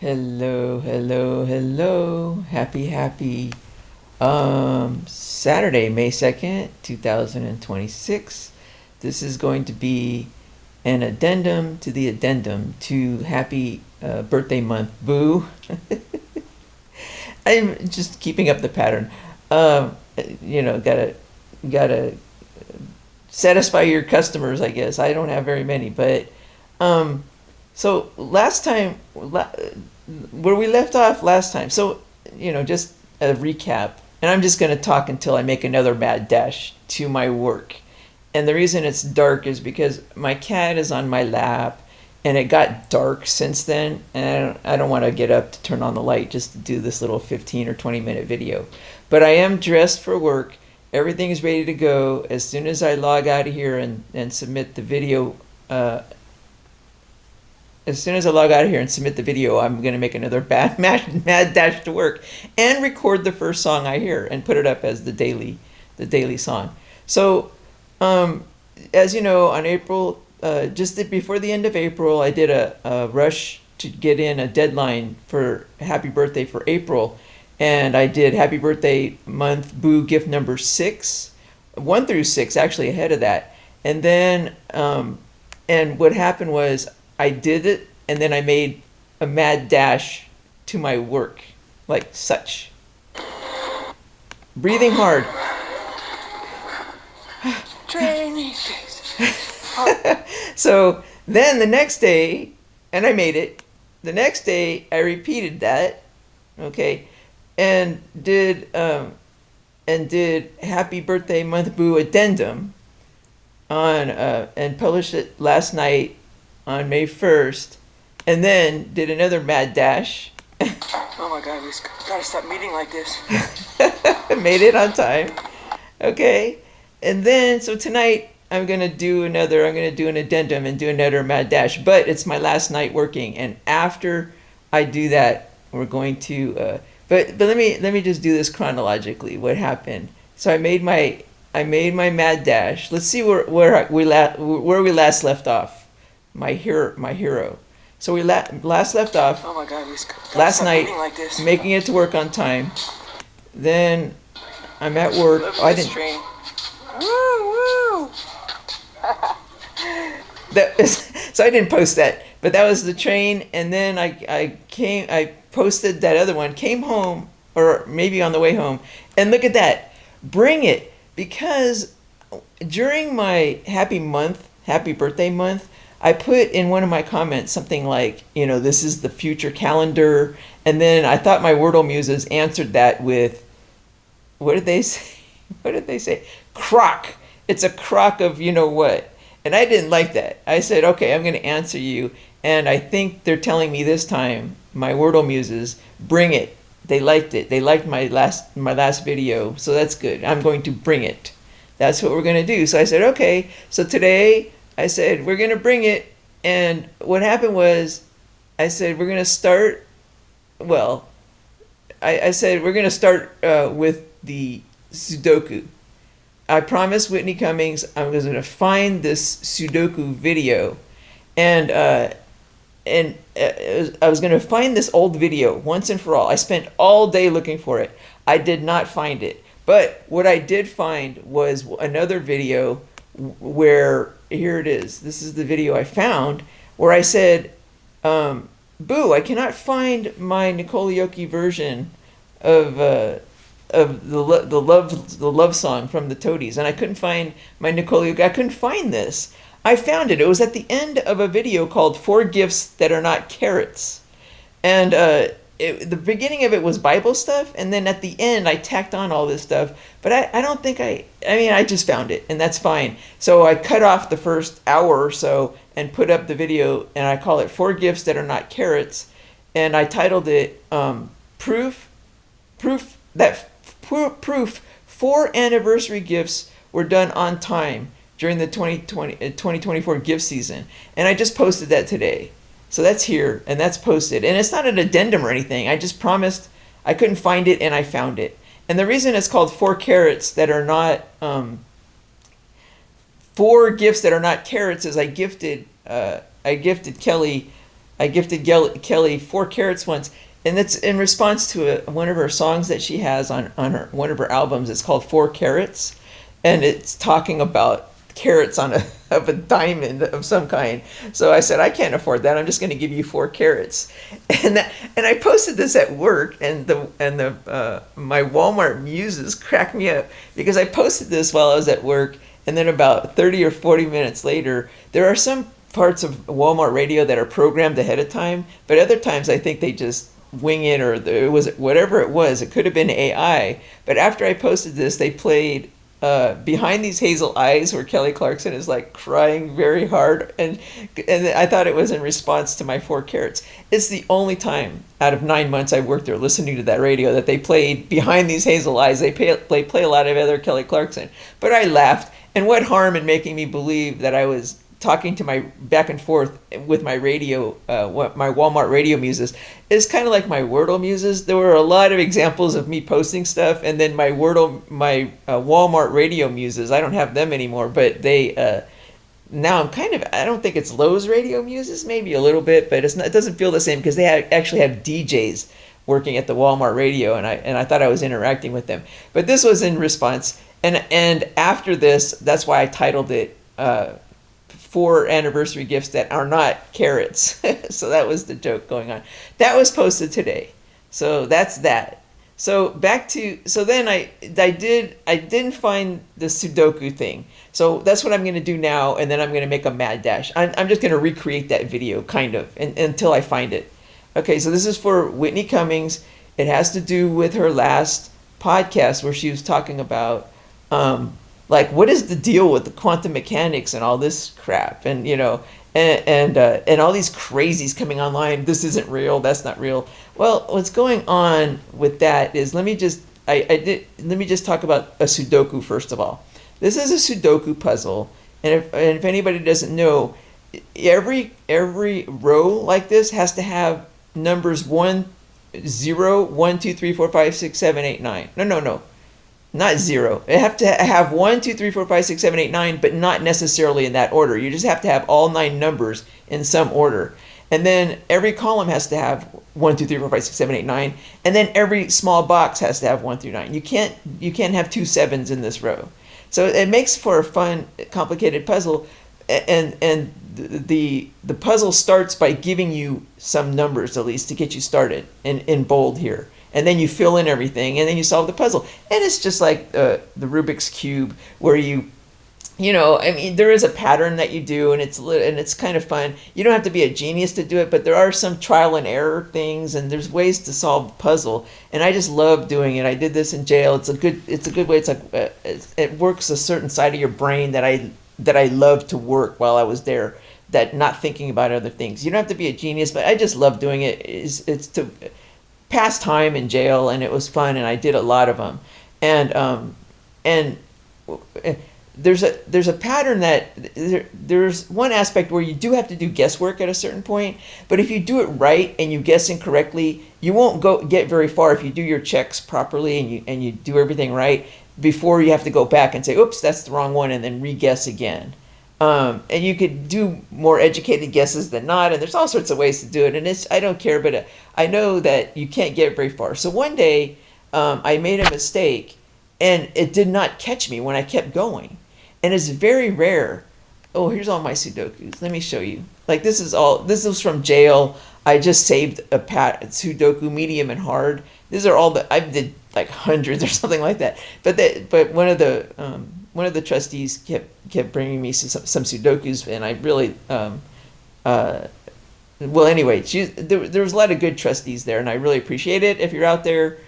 Hello, hello, hello. Happy Saturday, May 2nd, 2026. This is going to be an addendum to the addendum to happy birthday month, Boo. I'm just keeping up the pattern. Um, gotta satisfy your customers, I guess. I don't have very many, but um, so last time, where we left off last time. So just a recap, and I'm just gonna talk until I make another mad dash to my work. And the reason it's dark is because my cat is on my lap, and it got dark since then, and I don't want to get up to turn on the light just to do this little 15 or 20-minute video. But I am dressed for work. Everything is ready to go. As soon as I log out of here and submit the video, as soon as I log out of here and submit the video, I'm going to make another mad dash to work and record the first song I hear and put it up as the daily song. So, as you know, on April, before the end of April, I did a rush to get in a deadline for Happy Birthday for April. And I did Happy Birthday Month Boo gift number 6, 1 through 6, actually ahead of that. And then, and what happened was I did it, and then I made a mad dash to my work, like such. Breathing hard. Training. So then the next day, and I made it. The next day, I repeated that, okay, and did Happy Birthday Month Boo Addendum on and published it last night on May 1st, and then did another mad dash. Oh my God, we gotta stop meeting like this. Made it on time. Okay, and then so tonight I'm gonna do an addendum and do another mad dash, but it's my last night working, and after I do that, we're going to but let me just do this chronologically. What happened? So I made my mad dash. Let's see where we last left off. My hero. So we last left off. Oh my God, we gotta last stop night meeting like this. making it to work on time. Then I'm at work. Love Oh, I this didn't. train. Woo woo. So I didn't post that, but that was the train. And then I posted that other one, came home, or maybe on the way home, and look at that, bring it, because during my happy birthday month, I put in one of my comments something like, this is the future calendar, and then I thought my Wordle muses answered that with, what did they say? What did they say? Crock. It's a crock of what. And I didn't like that. I said, okay, I'm going to answer you. And I think they're telling me this time, my Wordle muses, bring it. They liked it. They liked my last video, so that's good. I'm going to bring it. That's what we're going to do. So I said, okay. So today I said, we're going to bring it. And what happened was I said, we're going to start, well, I said, we're going to start with the Sudoku. I promised Whitney Cummings I was going to find this Sudoku video, and I was going to find this old video once and for all. I spent all day looking for it. I did not find it. But what I did find was another video where, here it is. This is the video I found where I said, Boo, I cannot find my Nicole version of the love song from the Toadies, and I couldn't find my Nicole. I couldn't find this. I found it. It was at the end of a video called 4 Gifts That Are Not Carrots, and the beginning of it was Bible stuff, and then at the end I tacked on all this stuff. But I don't think I mean, I just found it, and that's fine. So I cut off the first hour or so and put up the video, and I call it 4 Gifts That Are Not Carrots, and I titled it proof that 4 anniversary gifts were done on time during the 2024 gift season. And I just posted that today. So that's here, and that's posted. And it's not an addendum or anything. I just promised I couldn't find it, and I found it. And the reason it's called 4 carrots that are not, 4 gifts that are not carrots is I gifted Kelly I gifted Kelly 4 carrots once, and it's in response to one of her songs that she has on one of her albums. It's called 4 carrots, and it's talking about carrots on a of a diamond of some kind. So I said, I can't afford that. I'm just going to give you 4 carrots, and I posted this at work, and the my Walmart muses cracked me up because I posted this while I was at work, and then about 30 or 40 minutes later, there are some parts of Walmart radio that are programmed ahead of time, but other times I think they just wing it, or it was whatever it was. It could have been AI, but after I posted this, they played Behind These Hazel Eyes, where Kelly Clarkson is like crying very hard, and I thought it was in response to my 4 carrots. It's the only time out of 9 months I worked there listening to that radio that they played Behind These Hazel Eyes. They play a lot of other Kelly Clarkson, but I laughed. And what harm in making me believe that I was talking to my back and forth with my radio, my Walmart radio muses, is kind of like my Wordle muses. There were a lot of examples of me posting stuff, and then my Walmart radio muses, I don't have them anymore, but they, now I'm kind of, I don't think it's Lowe's radio muses, maybe a little bit, but it doesn't feel the same because they actually have DJs working at the Walmart radio, and I thought I was interacting with them. But this was in response, and after this, that's why I titled it, 4 anniversary gifts that are not carrots. So that was the joke going on. That was posted today. So that's that. So back to, so then I didn't find the Sudoku thing. So that's what I'm going to do now, and then I'm going to make a mad dash. I'm just going to recreate that video, kind of, until I find it. Okay, so this is for Whitney Cummings. It has to do with her last podcast where she was talking about like, what is the deal with the quantum mechanics and all this crap, and and all these crazies coming online. This isn't real. That's not real. Well, what's going on with that is, let me just talk about a Sudoku first of all. This is a Sudoku puzzle, and if anybody doesn't know, every row like this has to have numbers 1, 0, 1, 2, 3, 4, 5, 6, 7, 8, 9. No. Not 0. It have to have 1, 2, 3, 4, 5, 6, 7, 8, 9, but not necessarily in that order. You just have to have all 9 numbers in some order. And then every column has to have 1, 2, 3, 4, 5, 6, 7, 8, 9. And then every small box has to have 1 through 9. You can't have 2 sevens in this row. So it makes for a fun, complicated puzzle. And the puzzle starts by giving you some numbers, at least, to get you started in bold here. And then you fill in everything, and then you solve the puzzle. And it's just like the Rubik's Cube, where there is a pattern that you do, and it's kind of fun. You don't have to be a genius to do it, but there are some trial and error things, and there's ways to solve the puzzle. And I just love doing it. I did this in jail. It's a good way. It's like it works a certain side of your brain that I love to work while I was there. That not thinking about other things. You don't have to be a genius, but I just love doing it. It's to pass time in jail, and it was fun, and I did a lot of them. And there's a pattern that there's one aspect where you do have to do guesswork at a certain point, but if you do it right and you guess incorrectly, you won't get very far if you do your checks properly and you do everything right before you have to go back and say, oops, that's the wrong one, and then re-guess again. And you could do more educated guesses than not, and there's all sorts of ways to do it, and I don't care, but I know that you can't get very far. So one day, I made a mistake, and it did not catch me when I kept going. And it's very rare. Oh, here's all my Sudokus. Let me show you. Like, this is from jail. I just saved a Sudoku medium and hard. These are all I did like hundreds or something like that. But one of the trustees kept bringing me some Sudokus, and I really well, anyway, there was a lot of good trustees there, and I really appreciate it. If you're out there,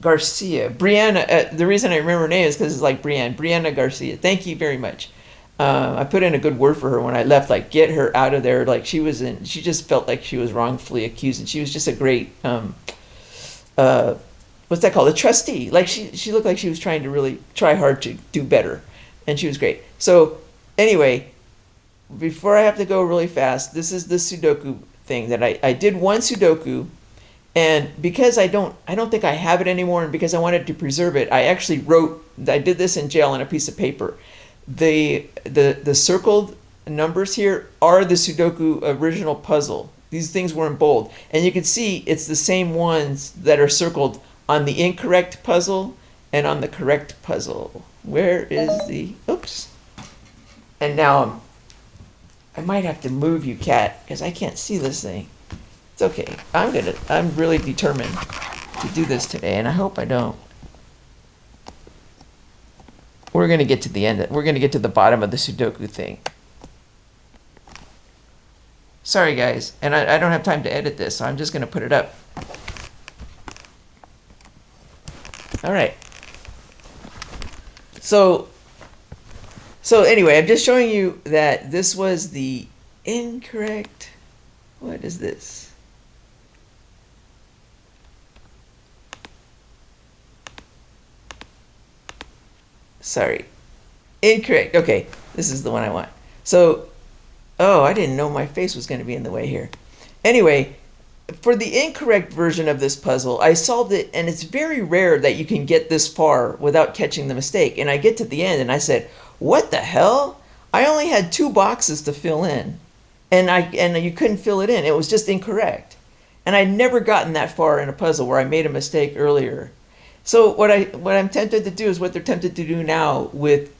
Garcia, Brianna. The reason I remember her name is because it's like Brianna Garcia. Thank you very much. I put in a good word for her when I left. Like, get her out of there. Like, she just felt like she was wrongfully accused, and she was just a great what's that called? A trustee. Like, she looked like she was trying to really try hard to do better, and she was great. So anyway, before I have to go really fast, this is the Sudoku thing that I did one Sudoku, and because I don't think I have it anymore, and because I wanted to preserve it, I actually I did this in jail on a piece of paper. The circled numbers here are the Sudoku original puzzle. These things were in bold. And you can see it's the same ones that are circled on the incorrect puzzle and on the correct puzzle. Where is the, oops. And now I might have to move you, cat, because I can't see this thing. It's okay. I'm really determined to do this today, and I hope I don't. We're going to get to the end. We're going to get to the bottom of the Sudoku thing. Sorry, guys, and I don't have time to edit this, so I'm just going to put it up. All right. So anyway, I'm just showing you that this was the incorrect. What is this? Sorry. Incorrect. Okay, this is the one I want. So, oh, I didn't know my face was going to be in the way here. Anyway, for the incorrect version of this puzzle, I solved it, and it's very rare that you can get this far without catching the mistake. And I get to the end, and I said, what the hell? I only had 2 boxes to fill in, and you couldn't fill it in. It was just incorrect. And I'd never gotten that far in a puzzle where I made a mistake earlier. So what I'm tempted to do is what they're tempted to do now with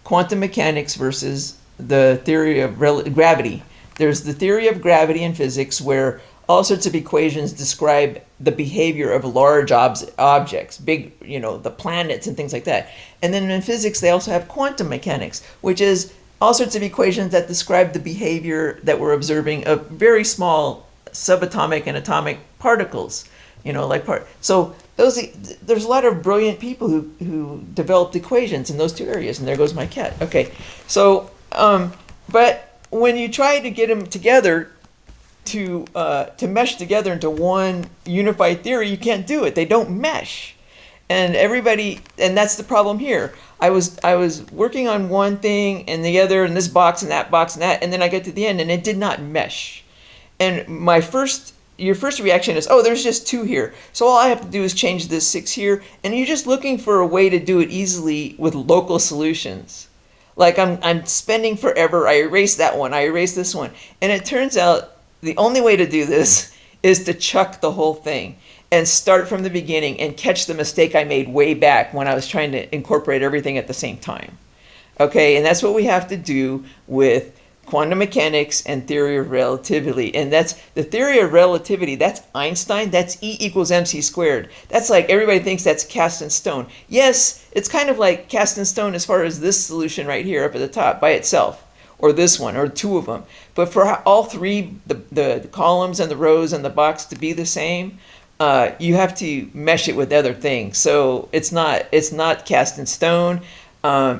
quantum mechanics versus the theory of gravity. There's the theory of gravity in physics where all sorts of equations describe the behavior of large objects, big, the planets and things like that. And then in physics, they also have quantum mechanics, which is all sorts of equations that describe the behavior that we're observing of very small subatomic and atomic particles, So there's a lot of brilliant people who developed equations in those 2 areas. And there goes my cat. Okay, so, but when you try to get them together, to mesh together into one unified theory, you can't do it. They don't mesh, and that's the problem here. I was working on one thing and the other, and this box and that box and that, and then I get to the end and it did not mesh. And your first reaction is, oh, there's just 2 here, so all I have to do is change this 6 here, and you're just looking for a way to do it easily with local solutions. Like I'm spending forever. I erase that one. I erase this one, and it turns out the only way to do this is to chuck the whole thing and start from the beginning and catch the mistake I made way back when I was trying to incorporate everything at the same time. Okay, and that's what we have to do with quantum mechanics and theory of relativity. And that's the theory of relativity. That's Einstein. That's E equals mc squared. That's like everybody thinks that's cast in stone. Yes, it's kind of like cast in stone as far as this solution right here up at the top by itself, or this one, or 2 of them. But for all 3, the columns and the rows and the box to be the same, you have to mesh it with other things. So it's not cast in stone.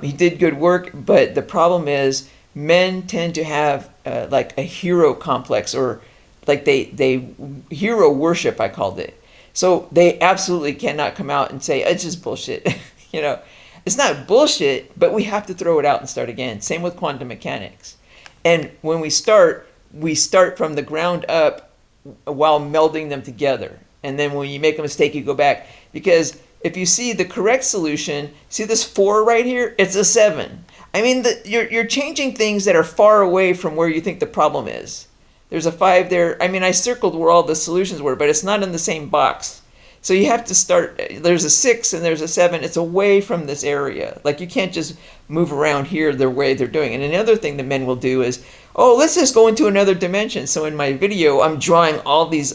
He did good work, but the problem is men tend to have like a hero complex, or like they hero worship, I called it. So they absolutely cannot come out and say, it's just bullshit. It's not bullshit, but we have to throw it out and start again. Same with quantum mechanics. And when we start from the ground up while melding them together. And then when you make a mistake, you go back. Because if you see the correct solution, see this 4 right here? It's a 7. I mean, you're changing things that are far away from where you think the problem is. There's a 5 there. I mean, I circled where all the solutions were, but it's not in the same box. So you have to start, there's a 6 and there's a 7. It's away from this area. Like you can't just move around here the way they're doing. And another thing that men will do is, oh, let's just go into another dimension. So in my video, I'm drawing all these,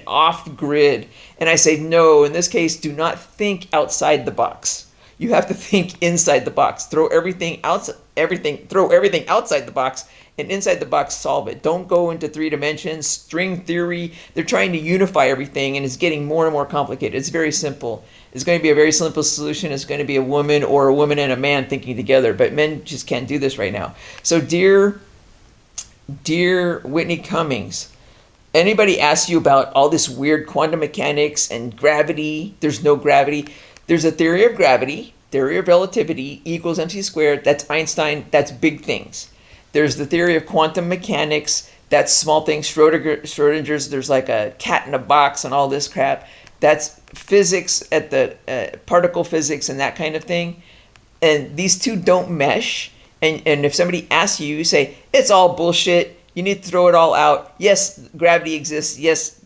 off grid. And I say, no, in this case, do not think outside the box. You have to think inside the box. Throw everything outside the box, and inside the box solve it. Don't go into 3 dimensions, string theory. They're trying to unify everything, and it's getting more and more complicated. It's very simple. It's going to be a very simple solution. It's going to be a woman or a woman and a man thinking together, but men just can't do this right now. So dear Whitney Cummings, anybody asks you about all this weird quantum mechanics and gravity, there's no gravity. There's a theory of gravity, theory of relativity, E equals mc squared. That's Einstein. That's big things. There's the theory of quantum mechanics. That's small things. Schrodinger's, there's like a cat in a box and all this crap. That's physics at the particle physics and that kind of thing. And these 2 don't mesh. And if somebody asks you, you say, it's all bullshit. You need to throw it all out. Yes, gravity exists. Yes,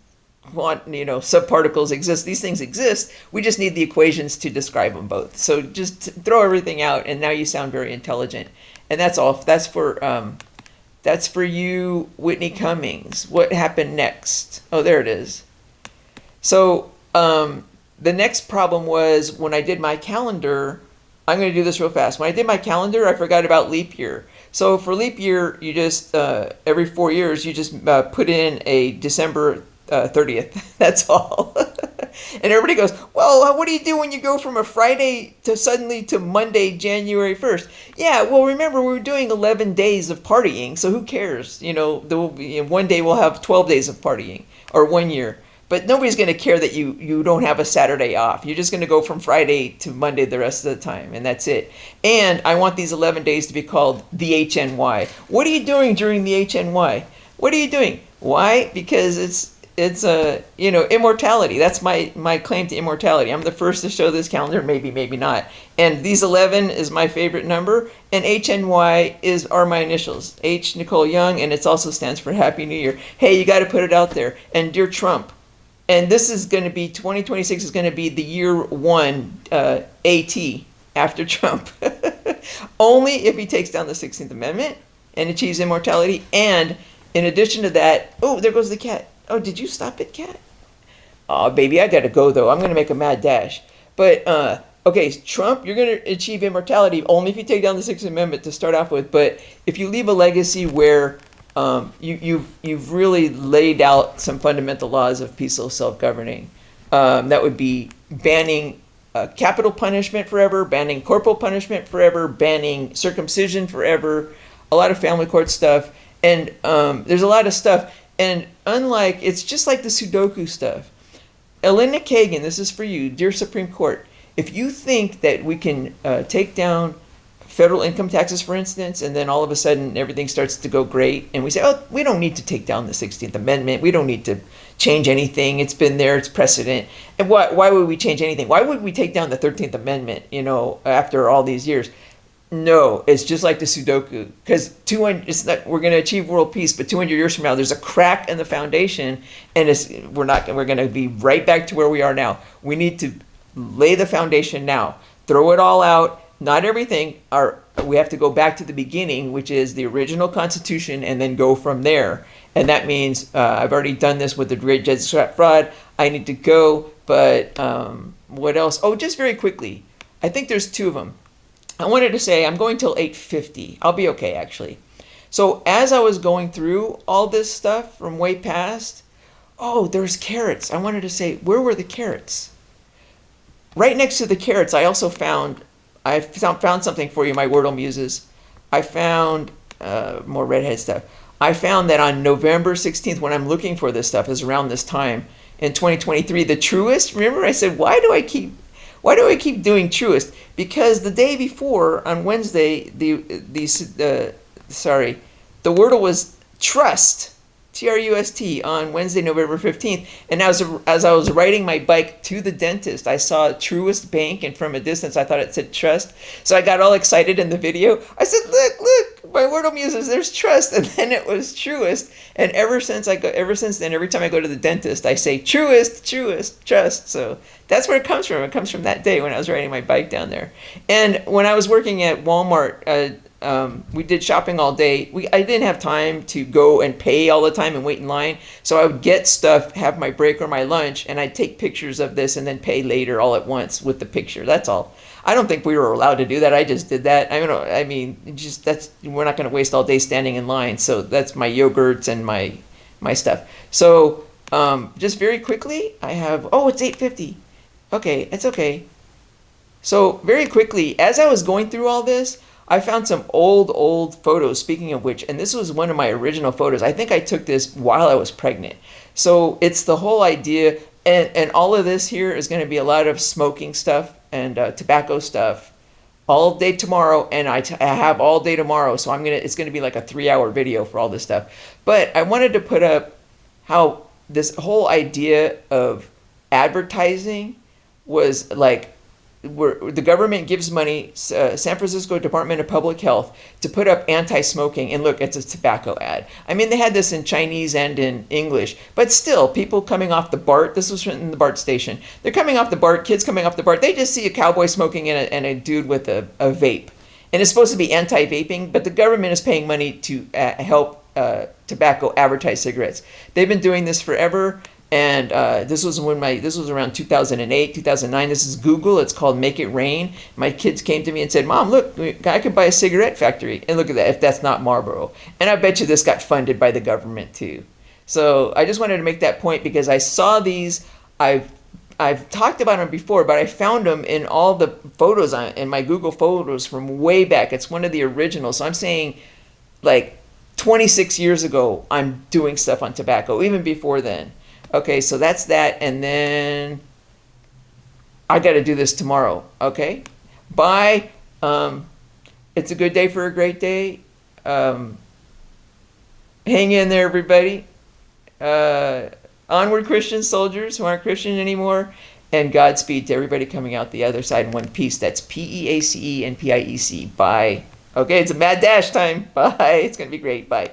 subparticles exist. These things exist. We just need the equations to describe them both. So just throw everything out, and now you sound very intelligent. And that's all. That's for you, Whitney Cummings. What happened next? Oh, there it is. So the next problem was when I did my calendar. I'm going to do this real fast. When I did my calendar, I forgot about leap year. So for leap year, you just every 4 years, you just put in a December 30th. That's all. And everybody goes, well, what do you do when you go from a Friday to suddenly to Monday, January 1st? Yeah, well, remember, we were doing 11 days of partying, so who cares? There will be, one day we'll have 12 days of partying, or 1 year. But nobody's going to care that you don't have a Saturday off. You're just going to go from Friday to Monday the rest of the time, and that's it. And I want these 11 days to be called the HNY. What are you doing during the HNY? What are you doing? Why? Because it's immortality. That's my claim to immortality. I'm the first to show this calendar, maybe not. And these 11 is my favorite number, and HNY are my initials. H, Nicole Young, and it also stands for Happy New Year. Hey, you got to put it out there. And dear Trump, and this is going to be, 2026 is going to be the year one AT after Trump. Only if he takes down the 16th Amendment and achieves immortality. And in addition to that, oh, there goes the cat. Oh, did you stop it, cat? Oh, baby, I got to go, though. I'm going to make a mad dash. But, okay, Trump, you're going to achieve immortality only if you take down the 16th Amendment to start off with. But if you leave a legacy where you've really laid out some fundamental laws of peaceful self-governing. That would be banning capital punishment forever, banning corporal punishment forever, banning circumcision forever, a lot of family court stuff, and there's a lot of stuff. And it's just like the Sudoku stuff. Elena Kagan, this is for you, dear Supreme Court. If you think that we can take down federal income taxes, for instance, and then all of a sudden everything starts to go great, and we say, oh, we don't need to take down the 16th Amendment, we don't need to change anything, it's been there, it's precedent, and why would we change anything? Why would we take down the 13th Amendment, after all these years? No, it's just like the Sudoku, because we're going to achieve world peace, but 200 years from now, there's a crack in the foundation, and we're going to be right back to where we are now. We need to lay the foundation now, throw it all out. Not everything. We have to go back to the beginning, which is the original Constitution, and then go from there. And that means I've already done this with the Great Dred Scott fraud. I need to go, but what else? Oh, just very quickly. I think there's two of them. I wanted to say I'm going till 8:50. I'll be okay, actually. So as I was going through all this stuff from way past, oh, there's carrots. I wanted to say, where were the carrots? Right next to the carrots, I found something for you, my Wordle muses. I found more redhead stuff. I found that on November 16th, when I'm looking for this stuff, is around this time in 2023, the Truist. Remember, I said, why do I keep doing Truist? Because the day before, on Wednesday, the Wordle was trust. Trust on Wednesday, November 15th. And as I was riding my bike to the dentist, I saw Truist Bank, and from a distance I thought it said trust. So I got all excited in the video. I said, look, my Wordle muses, there's trust. And then it was Truist. And ever since then, every time I go to the dentist, I say Truist, trust. So that's where it comes from. It comes from that day when I was riding my bike down there. And when I was working at Walmart, we did shopping all day. I didn't have time to go and pay all the time and wait in line. So I would get stuff, have my break or my lunch, and I'd take pictures of this and then pay later all at once with the picture. That's all. I don't think we were allowed to do that. I just did that. We're not going to waste all day standing in line. So that's my yogurts and my stuff. So just very quickly, I have, it's 8:50. Okay, it's okay. So very quickly, as I was going through all this, I found some old photos, speaking of which, and this was one of my original photos. I think I took this while I was pregnant. So it's the whole idea, and all of this here is going to be a lot of smoking stuff and tobacco stuff all day tomorrow, and I have all day tomorrow, so it's going to be like a 3-hour video for all this stuff. But I wanted to put up how this whole idea of advertising was like where the government gives money, San Francisco Department of Public Health, to put up anti-smoking. And look, it's a tobacco ad. I mean, they had this in Chinese and in English, but still, people coming off the BART. This was in the BART station. They're coming off the BART. Kids coming off the BART. They just see a cowboy smoking and a dude with a vape. And it's supposed to be anti-vaping, but the government is paying money to help tobacco advertise cigarettes. They've been doing this forever. And this was around 2008, 2009. This is Google. It's called Make It Rain. My kids came to me and said, "Mom, look, I could buy a cigarette factory." And look at that, if that's not Marlboro. And I bet you this got funded by the government too. So I just wanted to make that point because I saw these. I've talked about them before, but I found them in all the photos in my Google Photos from way back. It's one of the originals. So I'm saying, like 26 years ago, I'm doing stuff on tobacco, even before then. Okay, so that's that, and then I got to do this tomorrow. Okay, bye. It's a good day for a great day. Hang in there, everybody. Onward, Christian soldiers who aren't Christian anymore, and Godspeed to everybody coming out the other side in one piece. That's PEACE and PIEC. Bye. Okay, it's a mad dash time. Bye. It's gonna be great. Bye.